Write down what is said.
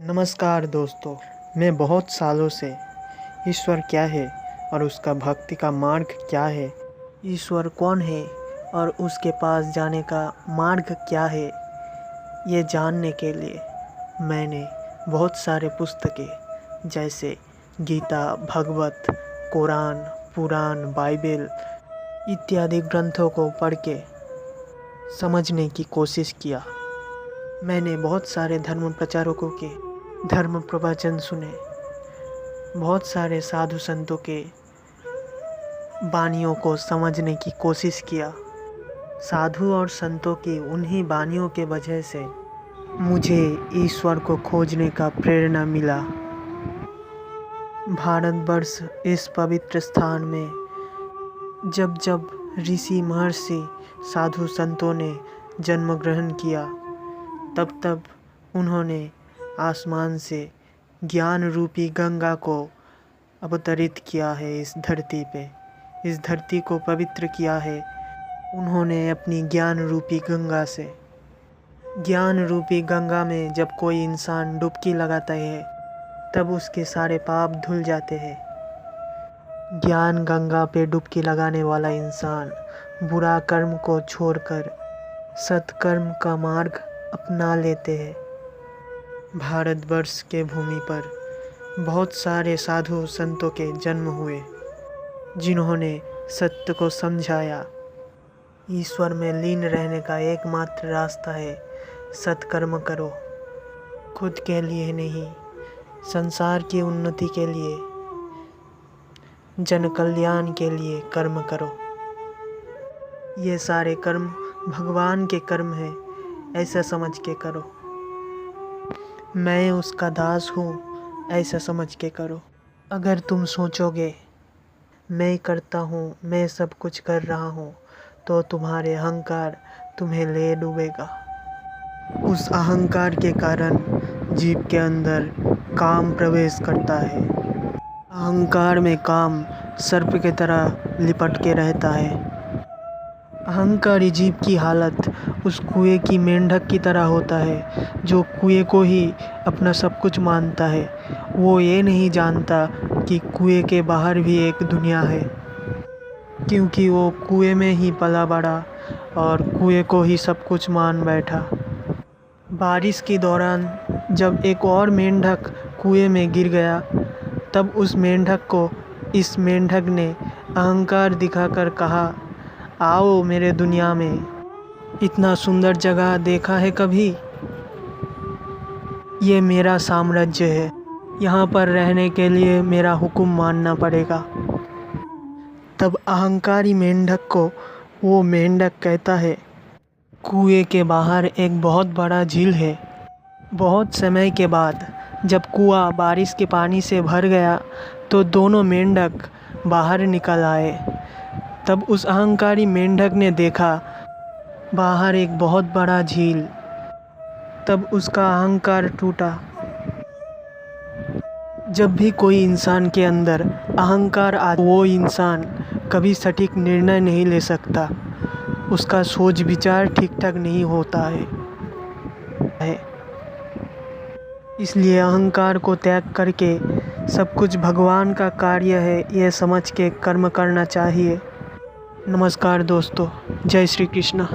नमस्कार दोस्तों, मैं बहुत सालों से ईश्वर क्या है और उसका भक्ति का मार्ग क्या है, ईश्वर कौन है और उसके पास जाने का मार्ग क्या है, ये जानने के लिए मैंने बहुत सारे पुस्तकें जैसे गीता, भगवत, कुरान, पुराण, बाइबल इत्यादि ग्रंथों को पढ़ के समझने की कोशिश किया। मैंने बहुत सारे धर्म प्रचारकों के धर्म प्रवचन सुने, बहुत सारे साधु संतों के वाणियों को समझने की कोशिश किया। साधु और संतों की उन्हीं वाणियों के वजह से मुझे ईश्वर को खोजने का प्रेरणा मिला। भारतवर्ष इस पवित्र स्थान में जब जब ऋषि महर्षि साधु संतों ने जन्म ग्रहण किया, तब तब उन्होंने आसमान से ज्ञान रूपी गंगा को अवतरित किया है। इस धरती को पवित्र किया है उन्होंने अपनी ज्ञान रूपी गंगा से। ज्ञान रूपी गंगा में जब कोई इंसान डुबकी लगाता है तब उसके सारे पाप धुल जाते हैं। ज्ञान गंगा पे डुबकी लगाने वाला इंसान बुरा कर्म को छोड़कर सत्कर्म का मार्ग अपना लेते हैं। भारतवर्ष के भूमि पर बहुत सारे साधु संतों के जन्म हुए जिन्होंने सत्य को समझाया। ईश्वर में लीन रहने का एकमात्र रास्ता है सत्कर्म करो, खुद के लिए नहीं, संसार की उन्नति के लिए, जन कल्याण के लिए कर्म करो। ये सारे कर्म भगवान के कर्म हैं, ऐसा समझ के करो। मैं उसका दास हूँ, ऐसा समझ के करो। अगर तुम सोचोगे मैं करता हूँ, मैं सब कुछ कर रहा हूँ, तो तुम्हारे अहंकार तुम्हें ले डूबेगा। उस अहंकार के कारण जीव के अंदर काम प्रवेश करता है। अहंकार में काम सर्प की तरह लिपट के रहता है। अहंकारी जीव की हालत उस कुएं की मेंढक की तरह होता है जो कुएं को ही अपना सब कुछ मानता है। वो ये नहीं जानता कि कुएं के बाहर भी एक दुनिया है, क्योंकि वो कुएं में ही पला बड़ा और कुएं को ही सब कुछ मान बैठा। बारिश के दौरान जब एक और मेंढक कुएं में गिर गया, तब उस मेंढक को इस मेंढक ने अहंकार दिखाकर कहा, आओ मेरे दुनिया में, इतना सुंदर जगह देखा है कभी? ये मेरा साम्राज्य है, यहाँ पर रहने के लिए मेरा हुक्म मानना पड़ेगा। तब अहंकारी मेंढक को वो मेंढक कहता है, कुएं के बाहर एक बहुत बड़ा झील है। बहुत समय के बाद जब कुआं बारिश के पानी से भर गया तो दोनों मेंढक बाहर निकल आए। तब उस अहंकारी मेंढक ने देखा बाहर एक बहुत बड़ा झील। तब उसका अहंकार टूटा। जब भी कोई इंसान के अंदर अहंकार वो इंसान कभी सटीक निर्णय नहीं ले सकता, उसका सोच विचार ठीक ठाक नहीं होता है। इसलिए अहंकार को त्याग करके सब कुछ भगवान का कार्य है, यह समझ के कर्म करना चाहिए। नमस्कार दोस्तों, जय श्री कृष्ण।